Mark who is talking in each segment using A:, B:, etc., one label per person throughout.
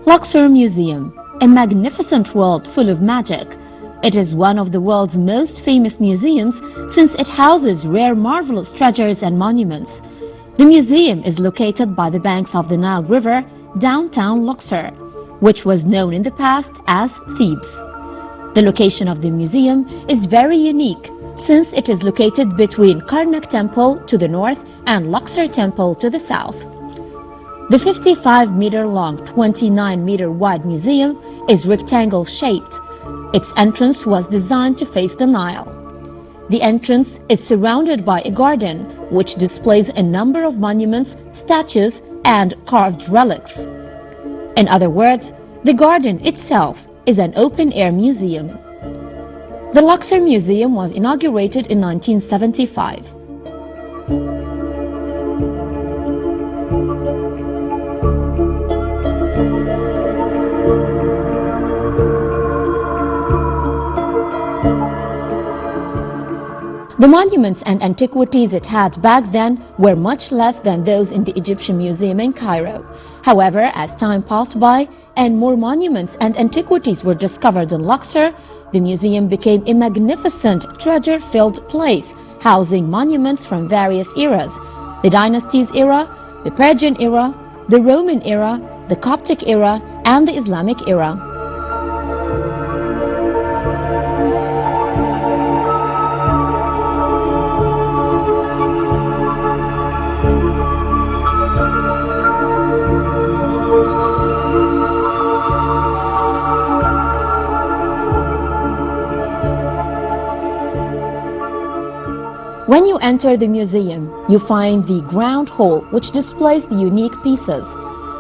A: Luxor Museum, a magnificent world full of magic. It is one of the world's most famous museums since it houses rare marvelous treasures and monuments. The museum is located by the banks of the Nile River, downtown Luxor, which was known in the past as Thebes. The location of the museum is very unique since it is located between Karnak Temple to the north and Luxor Temple to the south. The 55-meter-long, 29-meter-wide museum is rectangle-shaped. Its entrance was designed to face the Nile. The entrance is surrounded by a garden, which displays a number of monuments, statues, and carved relics. In other words, the garden itself is an open-air museum. The Luxor Museum was inaugurated in 1975. The monuments and antiquities it had back then were much less than those in the Egyptian Museum in Cairo. However, as time passed by and more monuments and antiquities were discovered in Luxor, the museum became a magnificent treasure-filled place, housing monuments from various eras: the Dynasties era, the Persian era, the Roman era, the Coptic era, and the Islamic era. When you enter the museum, you find the ground hall, which displays the unique pieces.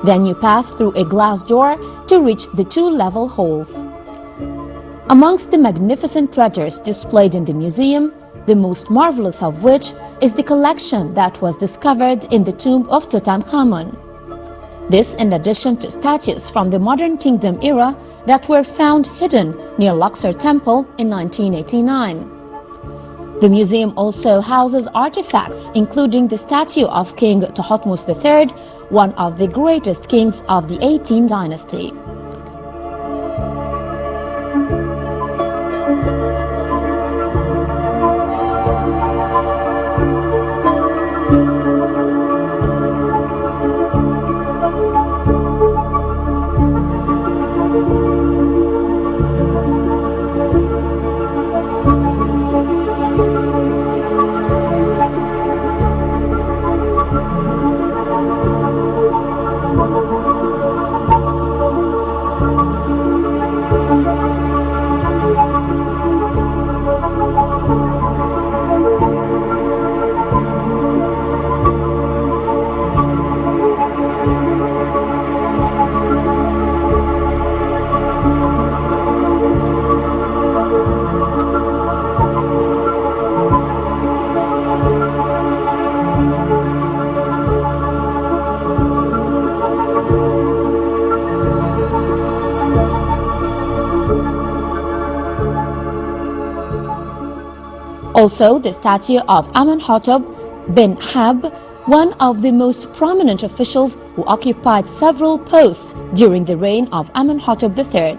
A: Then you pass through a glass door to reach the two-level halls. Amongst the magnificent treasures displayed in the museum, the most marvelous of which is the collection that was discovered in the tomb of Tutankhamun. This in addition to statues from the modern kingdom era that were found hidden near Luxor Temple in 1989. The museum also houses artifacts including the statue of King Thutmose III, one of the greatest kings of the 18th dynasty. Also, the statue of Amenhotep bin Hab, one of the most prominent officials who occupied several posts during the reign of Amenhotep III.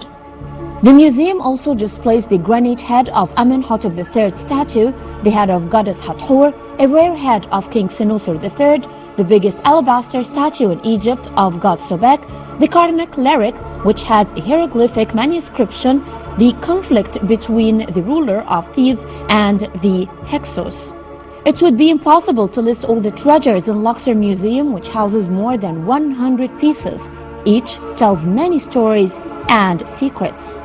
A: The museum also displays the granite head of Amenhotep III statue, the head of goddess Hathor, a rare head of King Senusr III, the biggest alabaster statue in Egypt of god Sobek, the Karnak lyric, which has a hieroglyphic manuscription, the conflict between the ruler of Thebes and the Hyksos. It would be impossible to list all the treasures in Luxor Museum, which houses more than 100 pieces. Each tells many stories and secrets.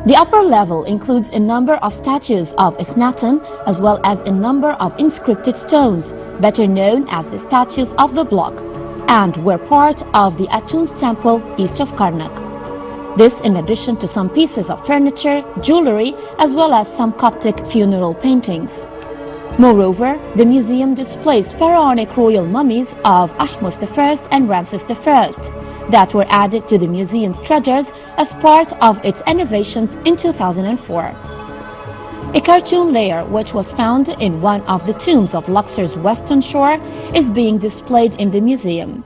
A: The upper level includes a number of statues of Akhenaten as well as a number of inscripted stones, better known as the statues of the block, and were part of the Atun's temple east of Karnak. This in addition to some pieces of furniture, jewelry, as well as some Coptic funeral paintings. Moreover, the museum displays pharaonic royal mummies of Ahmose I and Ramses I that were added to the museum's treasures as part of its innovations in 2004. A cartoon layer which was found in one of the tombs of Luxor's western shore is being displayed in the museum.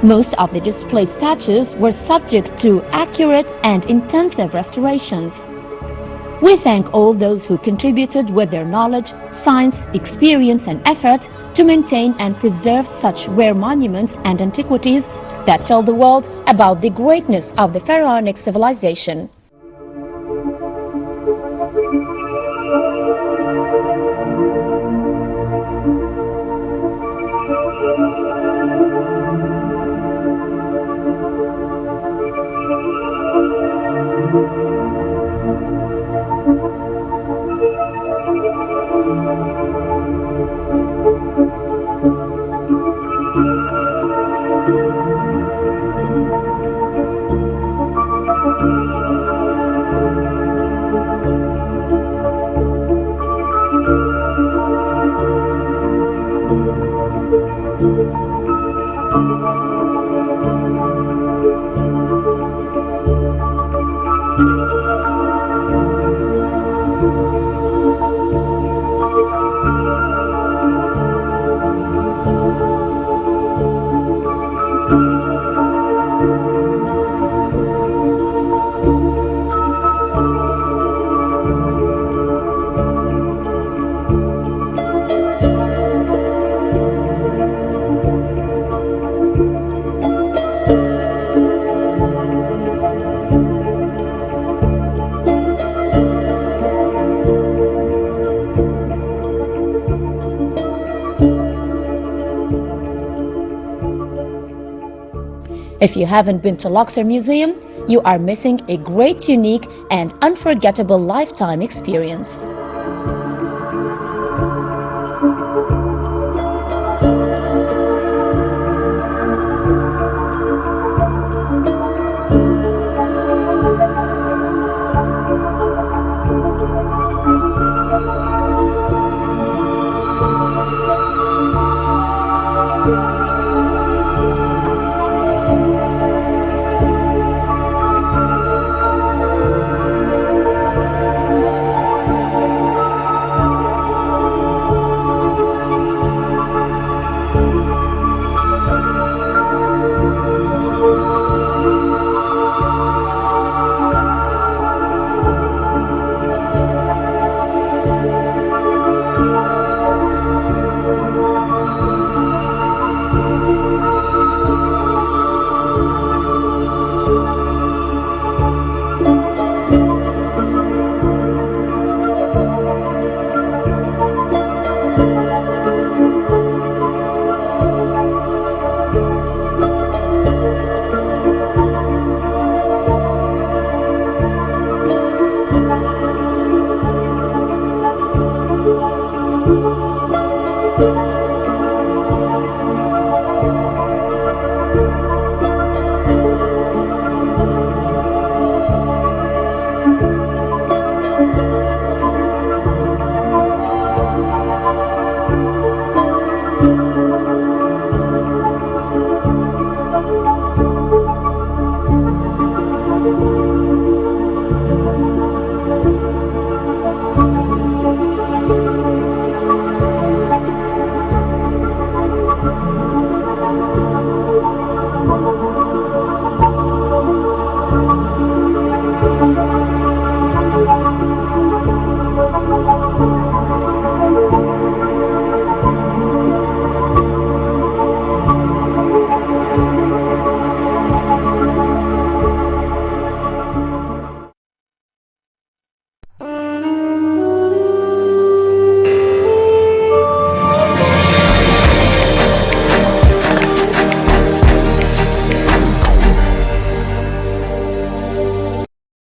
A: Most of the displayed statues were subject to accurate and intensive restorations. We thank all those who contributed with their knowledge, science, experience, and effort to maintain and preserve such rare monuments and antiquities that tell the world about the greatness of the pharaonic civilization. If you haven't been to Luxor Museum, you are missing a great, unique, and unforgettable lifetime experience.